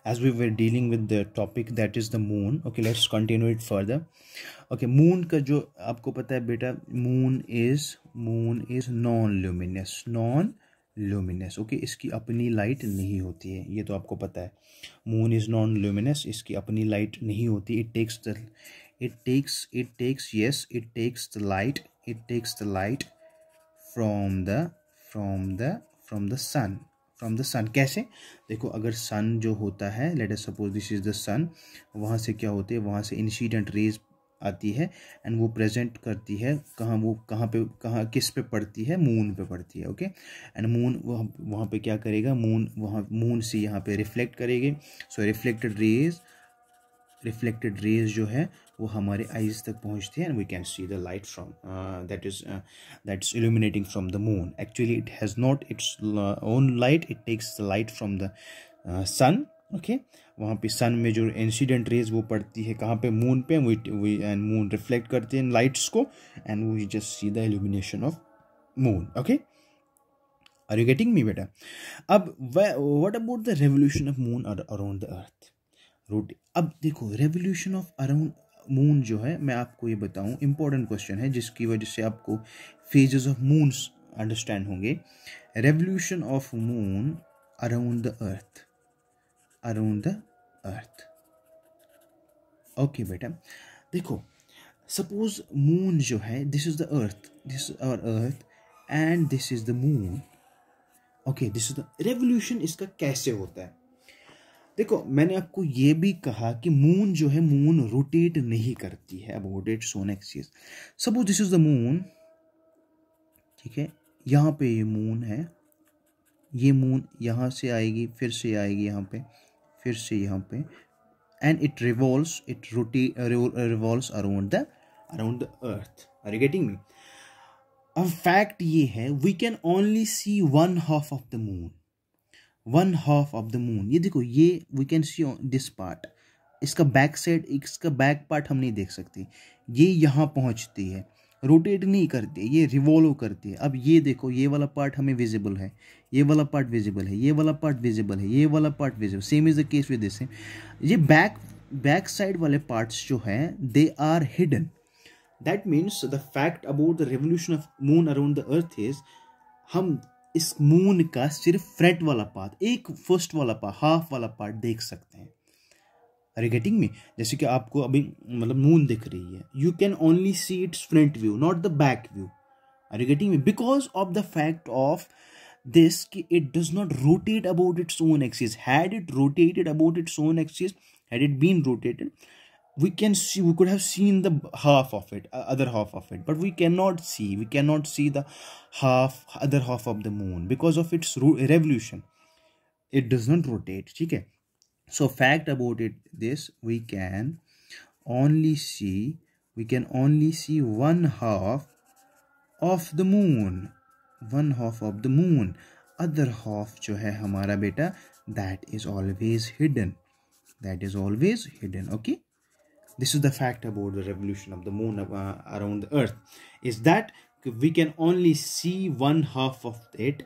as we were dealing with the topic that is the moon. Okay, let's continue it further. Okay, moon का जो आपको पता है बेटा, moon is non luminous. Okay, इसकी अपनी लाइट नहीं होती है, ये तो आपको पता है. मून इज नॉन ल्यूमिनस, इसकी अपनी लाइट नहीं होती. It takes the light from the sun. कैसे? देखो, अगर सन जो होता है, let us suppose this is the sun, वहाँ से क्या होती है, वहाँ से इंसिडेंट रेज आती है एंड वो प्रेजेंट करती है कहाँ किस पे पड़ती है, मून पे पड़ती है. ओके, एंड मून वहाँ पे क्या करेगा, मून से यहाँ पे रिफ्लेक्ट करेगी. सो रिफ्लेक्टेड रेज जो है वो हमारे आईज तक पहुँचती है and we can see the light from that's illuminating from the moon. Actually it has not its own light, it takes the light from the sun. Okay, वहाँ पे सन में जो इंसिडेंट रेज वो पड़ती है कहाँ पे, मून पे, एंड मून रिफ्लेक्ट करते हैं लाइट्स को and we just see the illumination of moon. Okay, are you getting me बेटा? अब what about the revolution of moon around the earth? अब देखो, रेवोल्यूशन ऑफ अराउंड मून जो है, मैं आपको ये बताऊं, इंपॉर्टेंट क्वेश्चन है जिसकी वजह से आपको फेजेस ऑफ मून्स अंडरस्टैंड होंगे. Revolution of moon around the earth. Okay बेटा, देखो, सपोज मून जो है, this is the earth, this is our earth and this is the moon. Okay, this is the revolution. इसका कैसे होता है? देखो, मैंने आपको ये भी कहा कि मून जो है, मून रोटेट नहीं करती है about its own axis. Suppose this is the moon, ठीक है, यहाँ पे ये मून है, ये मून यहाँ से आएगी, फिर से आएगी यहाँ पे, फिर से यहाँ पे, and it revolves around the earth. Are you getting me? अब फैक्ट ये है, we can only see one half of the moon. ये देखो, ये we can see this part, इसका बैक साइड, इसका बैक पार्ट हम नहीं देख सकते. ये यहाँ पहुँचती है, रोटेट नहीं करती, ये रिवॉल्व करती है. अब ये देखो, ये वाला पार्ट हमें विजिबल है, ये वाला पार्ट विजिबल है, ये वाला पार्ट विजिबल है, ये वाला part visible. Same is the case with this. ये बैक साइड वाले पार्ट्स जो हैं, they are hidden. That means the fact about the revolution of moon around the earth is, हम इस मून का सिर्फ फ्रंट वाला पार्ट, एक फर्स्ट वाला पार्ट, हाफ वाला पार्ट देख सकते हैं. Are you getting me? जैसे कि आपको अभी मतलब मून दिख रही है, you can only see its front view, not the back view. Are you getting me? Because of the fact of this कि it does not rotate about its own axis. Had it rotated about its own axis, had it been rotated, we could have seen the other half of it, but we cannot see the other half of the moon because of its revolution. It does not rotate. ठीक है? So fact about it, this we can only see one half of the moon. Other half जो है हमारा बेटा, that is always hidden. Okay, this is the fact about the revolution of the moon around the earth, is that we can only see one half of it.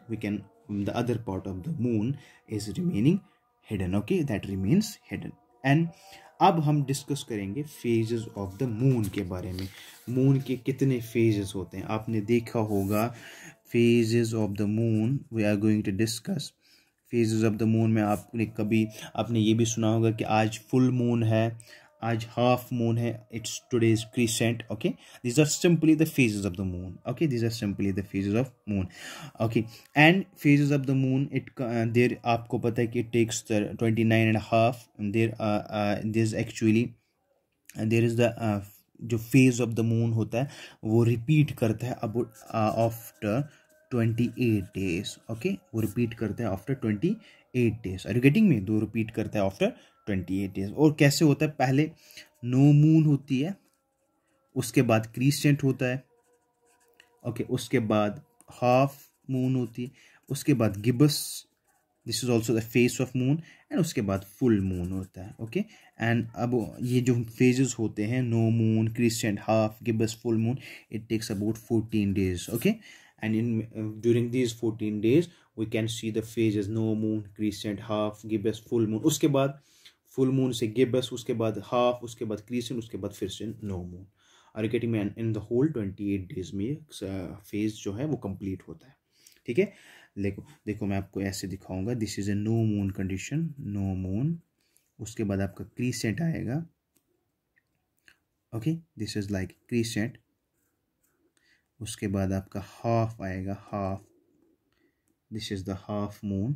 The other part of the moon is remaining hidden. Okay, that remains hidden. And अब हम discuss करेंगे phases of the moon के बारे में. Moon के कितने phases होते हैं आपने देखा होगा. Phases of the moon we are going to discuss. Phases of the moon में आपने ये भी सुना होगा कि आज फुल मून है, आज हाफ मून है, it's today's crescent. Okay, these are simply the phases of the moon. Okay, these are simply the phases of moon. Okay, and phases of the moon, there आपको पता है कि it takes 29.5. There's actually there is the जो phase of the moon होता है वो repeat करता है अब आफ्टर 28 days. ओके, वो रिपीट करता है after 28 days. Are you getting me? दो रिपीट करता है आफ्टर 28 days. और कैसे होता है? पहले नो मून होती है, उसके बाद क्रीसेंट होता है. ओके, उसके बाद हाफ मून होती है, उसके बाद gibbous, this is also the face of moon, and उसके बाद फुल मून होता है. ओके, एंड अब ये जो फेजेस होते हैं, no moon, crescent, half, gibbous, full moon, it takes about 14 days. Okay, and during these 14 days we can see the phases no moon, crescent, half, gibbous, full moon. उसके बाद full moon से Gibbs, उसके बाद half, उसके बाद crescent, उसके बाद फिर से no moon. Are getting man in the whole 28 days में फेज जो है वो कंप्लीट होता है। ठीक है, देखो देखो मैं आपको ऐसे दिखाऊंगा। This is a no moon condition, no moon. उसके बाद आपका क्रीसेंट आएगा। Okay, this is like crescent. उसके बाद आपका हाफ आएगा, half, this is the half moon.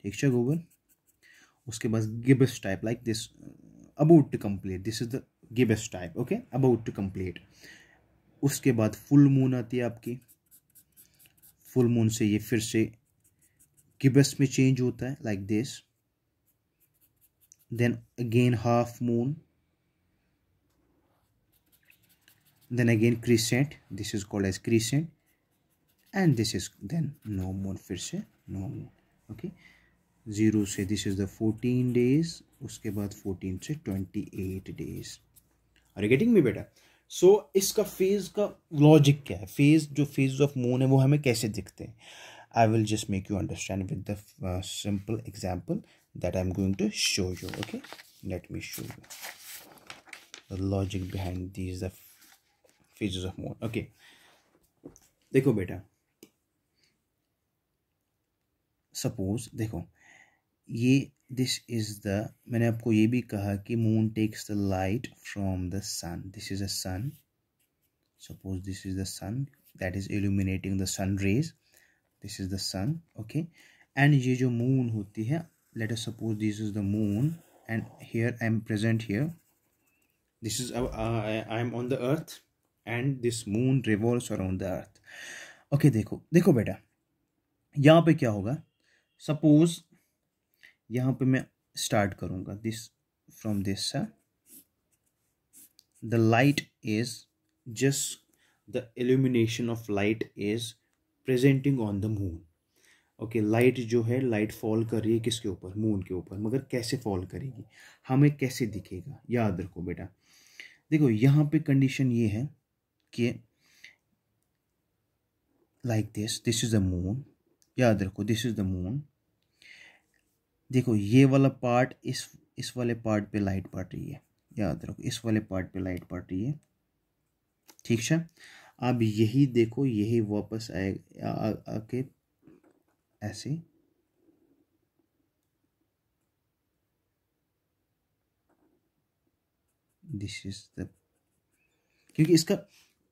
ठीक है गूगल। उसके बाद gibbous type like this, about to complete, this is the gibbous type. Okay, about to complete. उसके बाद फुल मून आती है आपकी। फुल मून से ये फिर से गिबस में चेंज होता है like this. Then again half moon, then again crescent, this is called as crescent, and this is then no moon, फिर से no moon। okay, 0 से this is the 14 days, उसके बाद 14 से 28 days। are you getting me बेटा? so इसका phase का logic क्या है, फेज जो फेज ऑफ मून है वो हमें कैसे दिखते हैं। I will just make you understand with the simple example that I'm going to show you। okay, let me show you the logic behind these the phases of moon। okay, देखो बेटा, suppose देखो ये this is the, मैंने आपको ये भी कहा कि moon takes the light from the sun. This is a sun, suppose this is the sun that is illuminating the sun rays, this is the sun. Okay, and ये जो moon होती है, let us suppose this is the moon and here I am present here, this is I am on the earth and this moon revolves around the earth। okay, देखो बेटा, यहाँ पे क्या होगा, सपोज यहाँ पे मैं स्टार्ट करूँगा this from this, the light is just the illumination of light is presenting on the moon। Okay, light जो है, लाइट फॉल कर रही है किसके ऊपर, मून के ऊपर, मगर कैसे फॉल करेगी, हमें कैसे दिखेगा, याद रखो बेटा। देखो यहाँ पे कंडीशन ये है कि like this is the moon, याद रखो दिस इज द मून। देखो ये वाला पार्ट, इस वाले पार्ट पे लाइट पड़ रही है, याद रखो इस वाले पार्ट पे लाइट पड़ रही है। ठीक है, अब यही देखो, यही वापस आके ऐसे, दिस इज द, क्योंकि इसका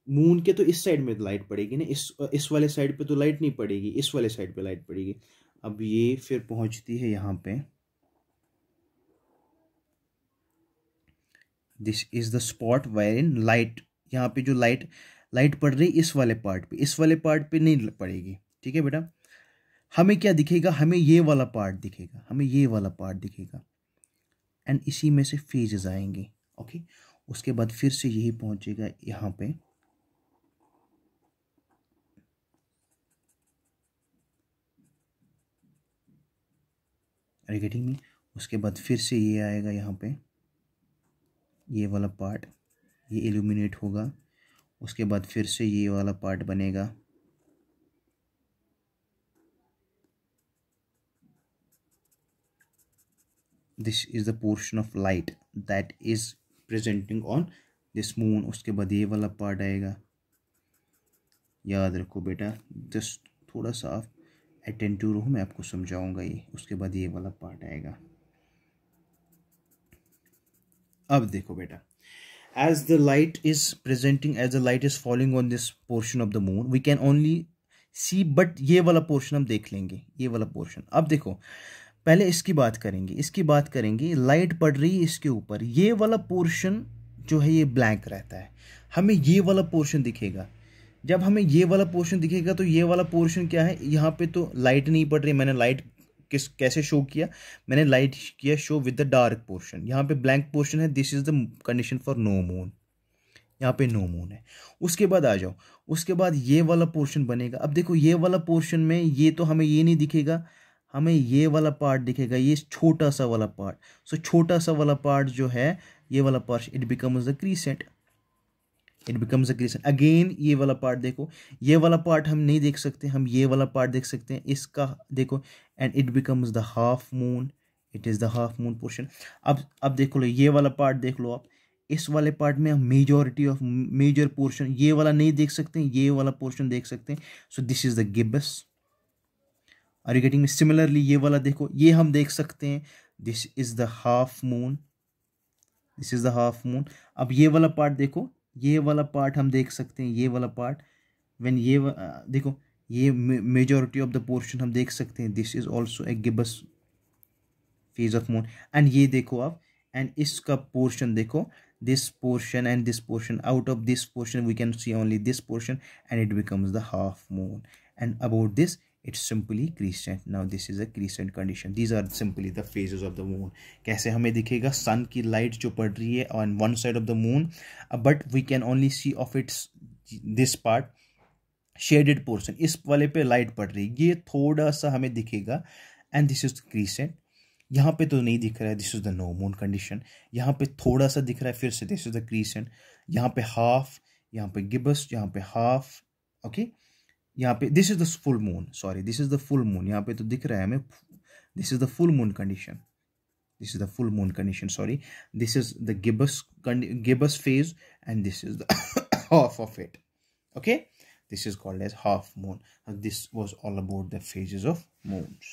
मून के तो इस साइड में लाइट पड़ेगी ना, इस वाले साइड पे तो लाइट नहीं पड़ेगी, इस वाले साइड पे लाइट पड़ेगी। अब ये फिर पहुंचती है यहाँ पे, this is the spot where in light, यहाँ पे जो लाइट पड़ रही इस वाले पार्ट पे, इस वाले पार्ट पे नहीं पड़ेगी। ठीक है बेटा, हमें क्या दिखेगा, हमें ये वाला पार्ट दिखेगा, हमें ये वाला पार्ट दिखेगा, एंड इसी में से फेजेस आएंगे। ओके, उसके बाद फिर से यही पहुंचेगा यहाँ पे, आर गेटिंग मी। उसके बाद फिर से ये आएगा यहाँ पे, ये वाला पार्ट ये इल्यूमिनेट होगा। उसके बाद फिर से ये वाला पार्ट बनेगा, this is the portion of light that is presenting on this moon. उसके बाद ये वाला पार्ट आएगा, याद रखो बेटा, जस्ट थोड़ा सा आप अटेंटिव रहो, मैं आपको समझाऊंगा ये। उसके बाद ये वाला पार्ट आएगा। अब देखो बेटा, as the light is presenting, as the light is falling on this portion of the moon, we can only see, but ये वाला पोर्शन हम देख लेंगे, ये वाला पोर्शन। अब देखो, पहले इसकी बात करेंगे, लाइट पड़ रही है इसके ऊपर, ये वाला पोर्शन जो है ये ब्लैंक रहता है, हमें ये वाला पोर्शन दिखेगा। जब हमें ये वाला पोर्शन दिखेगा तो ये वाला पोर्शन क्या है, यहाँ पे तो लाइट नहीं पड़ रही, मैंने लाइट कैसे शो किया, मैंने लाइट किया show with the dark portion. यहाँ पे ब्लैंक पोर्शन है, this is the condition for no moon, यहाँ पे नो मून है। उसके बाद आ जाओ, उसके बाद ये वाला पोर्शन बनेगा। अब देखो ये वाला पोर्शन में ये तो हमें ये नहीं दिखेगा, हमें ये वाला पार्ट दिखेगा, ये छोटा सा वाला पार्ट। सो छोटा सा वाला पार्ट जो है, ये वाला part, it becomes the crescent. It becomes a crescent again. ये वाला पार्ट देखो, ये वाला पार्ट हम नहीं देख सकते, हम ये वाला पार्ट देख सकते हैं, इसका देखो, and it becomes the half moon, it is the half moon portion. अब देखो लो ये वाला पार्ट देख लो आप, इस वाले पार्ट में हम मेजॉरिटी ऑफ मेजर पोर्शन ये वाला नहीं देख सकते हैं, ये वाला पोर्शन देख सकते हैं। So this is the gibbous, are you getting me? Similarly ये वाला देखो, ये हम देख सकते हैं, this is the half moon, this is the half moon. अब ये वाला पार्ट देखो, ये वाला पार्ट हम देख सकते हैं, ये वाला पार्ट व्हेन ये देखो, ये मेजॉरिटी ऑफ द पोर्शन हम देख सकते हैं, this is also a gibbous phase of moon. And ये देखो आप, एंड इसका पोर्शन देखो, this portion and this portion, out of this portion we can see only this portion, and it becomes the half moon, and about this it's simply crescent. Now this is a crescent condition. These are simply the phases of the moon. कैसे हमें दिखेगा, सन की light जो पड़ रही है on one side of the moon, but we can only see of its this part shaded portion, इस वाले पे लाइट पड़ रही है, ये थोड़ा सा हमें दिखेगा, एंड दिस इज क्रीसेंट। यहाँ पे तो नहीं दिख रहा है, this is the no moon condition. यहाँ पे थोड़ा सा दिख रहा है, फिर से दिस इज द क्रीसेंट। यहाँ पे हाफ, यहाँ पे गिब्बस, यहाँ पे हाफ, ओके। यहाँ पे this is the full moon, sorry this is the full moon, यहाँ पे तो दिख रहा है हमें, this is the full moon condition, this is the full moon condition, sorry, this is the gibbous phase, and this is the half of it, okay. This is called as half moon. This was all about the phases of moons.